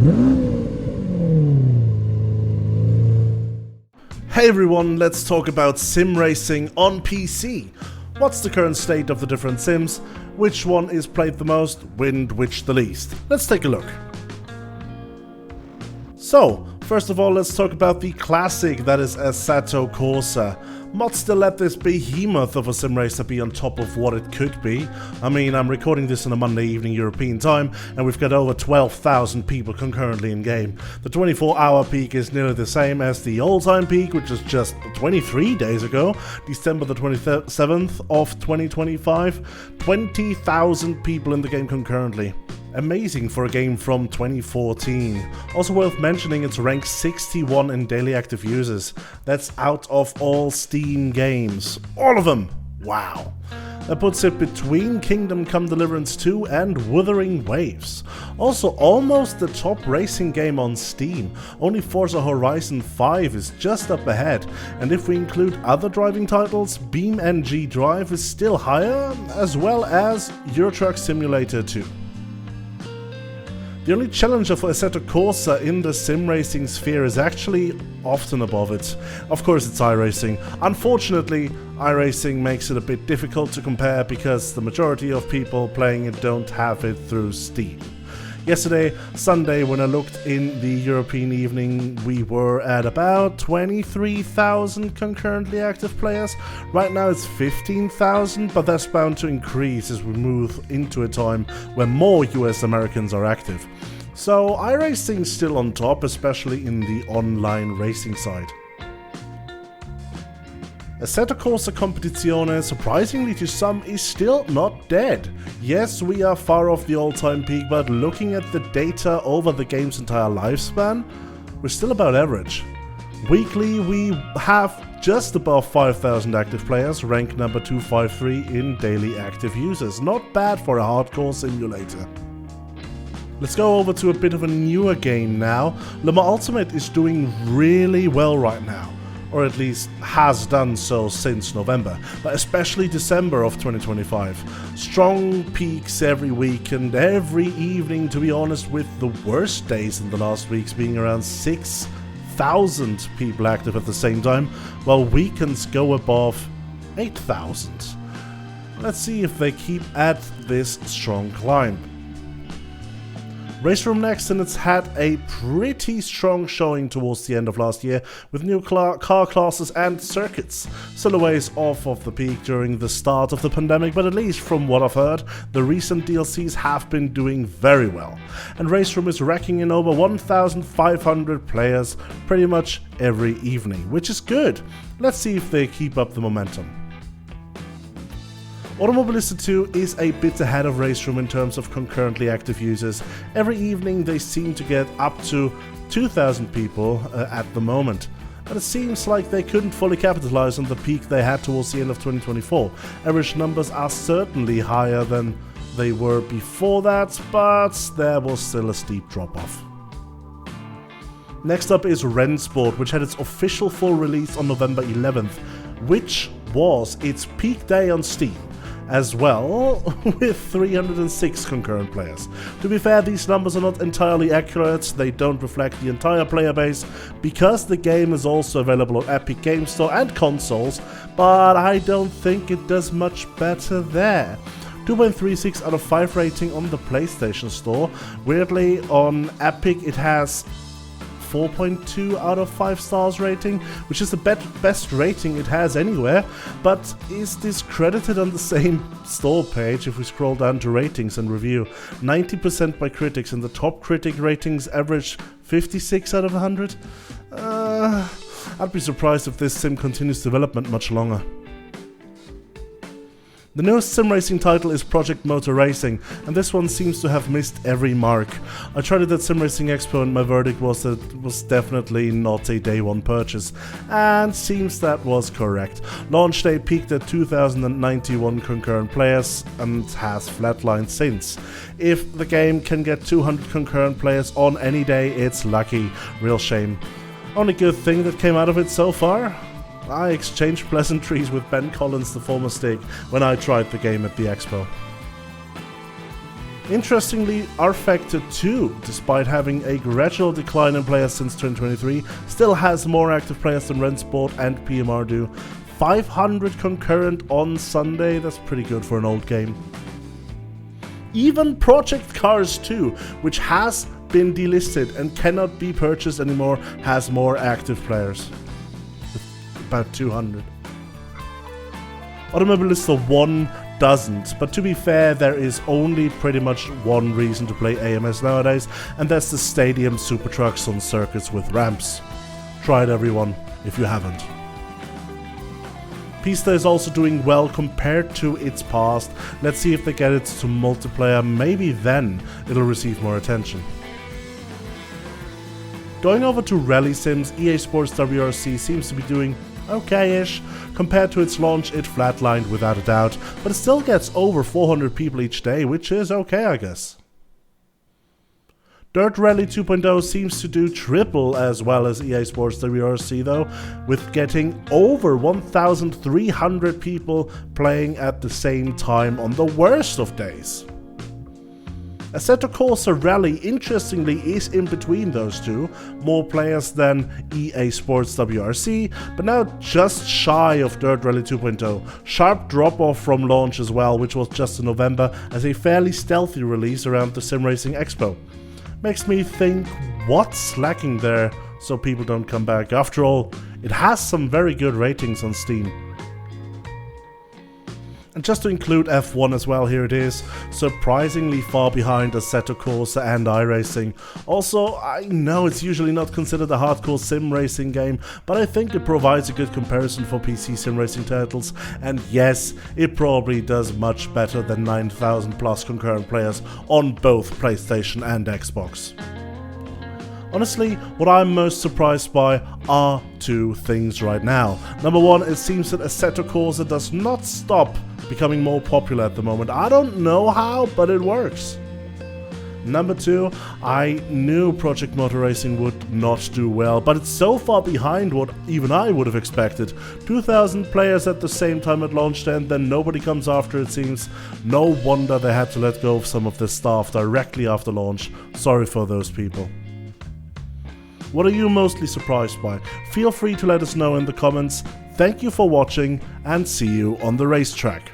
Hey everyone, let's talk about sim racing on PC. What's the current state of the different sims? Which one is played the most? Which the least? Let's take a look. So, first of all, let's talk about the classic that is Assetto Corsa. Mods still let this behemoth of a sim racer be on top of what it could be. I mean, I'm recording this on a Monday evening European time, and we've got over 12,000 people concurrently in game. The 24-hour peak is nearly the same as the all-time peak, which is just 23 days ago, December the 27th of 2025. 20,000 people in the game concurrently. Amazing for a game from 2014. Also worth mentioning, it's ranked 61 in daily active users. That's out of all Steam games. All of them! Wow. That puts it between Kingdom Come Deliverance 2 and Wuthering Waves. Also almost the top racing game on Steam. Only Forza Horizon 5 is just up ahead, and if we include other driving titles, BeamNG Drive is still higher, as well as Euro Truck Simulator 2. The only challenger for Assetto Corsa in the sim racing sphere is actually often above it. Of course, it's iRacing. Unfortunately, iRacing makes it a bit difficult to compare because the majority of people playing it don't have it through Steam. Yesterday, Sunday, when I looked in the European evening, we were at about 23,000 concurrently active players. Right now it's 15,000, but that's bound to increase as we move into a time where more US Americans are active. So iRacing's still on top, especially in the online racing side. Assetto Corsa Competizione, surprisingly to some, is still not dead. Yes, we are far off the all-time peak, but looking at the data over the game's entire lifespan, we're still about average. Weekly, we have just above 5,000 active players, ranked number 253 in daily active users. Not bad for a hardcore simulator. Let's go over to a bit of a newer game now. Le Mans Ultimate is doing really well right now. Or at least has done so since November, but especially December of 2025. Strong peaks every week and every evening, to be honest, with the worst days in the last weeks being around 6,000 people active at the same time, while weekends go above 8,000. Let's see if they keep at this strong climb. Race Room next, and it's had a pretty strong showing towards the end of last year with new car classes and circuits. Still a ways off of the peak during the start of the pandemic, but at least from what I've heard, the recent DLCs have been doing very well. And Race Room is racking in over 1,500 players pretty much every evening, which is good. Let's see if they keep up the momentum. Automobilista 2 is a bit ahead of Race Room in terms of concurrently active users. Every evening they seem to get up to 2,000 people at the moment. But it seems like they couldn't fully capitalize on the peak they had towards the end of 2024. Average numbers are certainly higher than they were before that, but there was still a steep drop-off. Next up is Rennsport, which had its official full release on November 11th, which was its peak day on Steam. As well, with 306 concurrent players. To be fair, these numbers are not entirely accurate, they don't reflect the entire player base, because the game is also available on Epic Games Store and consoles, but I don't think it does much better there. 2.36 out of 5 rating on the PlayStation Store. Weirdly, on Epic it has 4.2 out of 5 stars rating, which is the best rating it has anywhere, but is discredited on the same store page if we scroll down to ratings and review. 90% by critics, and the top critic ratings average 56 out of 100. I'd be surprised if this sim continues development much longer. The newest sim racing title is Project Motor Racing, and this one seems to have missed every mark. I tried it at Sim Racing Expo and my verdict was that it was definitely not a day one purchase, and seems that was correct. Launch day peaked at 2,091 concurrent players and has flatlined since. If the game can get 200 concurrent players on any day, it's lucky. Real shame. Only good thing that came out of it so far? I exchanged pleasantries with Ben Collins, the former Stig, when I tried the game at the expo. Interestingly, R-Factor 2, despite having a gradual decline in players since 2023, still has more active players than Rensport and PMR do. 500 concurrent on Sunday, that's pretty good for an old game. Even Project Cars 2, which has been delisted and cannot be purchased anymore, has more active players. About 200. Automobilista 1 doesn't, but to be fair, there is only pretty much one reason to play AMS nowadays, and that's the stadium super trucks on circuits with ramps. Try it, everyone, if you haven't. Pista is also doing well compared to its past. Let's see if they get it to multiplayer, maybe then it'll receive more attention. Going over to Rally Sims, EA Sports WRC seems to be doing okay-ish. Compared to its launch, it flatlined without a doubt, but it still gets over 400 people each day, which is okay, I guess. Dirt Rally 2.0 seems to do triple as well as EA Sports WRC though, with getting over 1,300 people playing at the same time on the worst of days. Assetto Corsa Rally, interestingly, is in between those two, more players than EA Sports WRC, but now just shy of Dirt Rally 2.0. Sharp drop-off from launch as well, which was just in November, as a fairly stealthy release around the Sim Racing Expo. Makes me think, what's lacking there so people don't come back? After all, it has some very good ratings on Steam. And just to include F1 as well, here it is, surprisingly far behind Assetto Corsa and iRacing. Also, I know it's usually not considered a hardcore sim racing game, but I think it provides a good comparison for PC sim racing titles, and yes, it probably does much better than 9,000 plus concurrent players on both PlayStation and Xbox. Honestly, what I'm most surprised by are two things right now. Number one, it seems that Assetto Corsa does not stop becoming more popular at the moment. I don't know how, but it works. Number two, I knew Project Motor Racing would not do well, but it's so far behind what even I would have expected. 2,000 players at the same time at launch, and then nobody comes after, it seems. No wonder they had to let go of some of their staff directly after launch. Sorry for those people. What are you mostly surprised by? Feel free to let us know in the comments. Thank you for watching, and see you on the racetrack.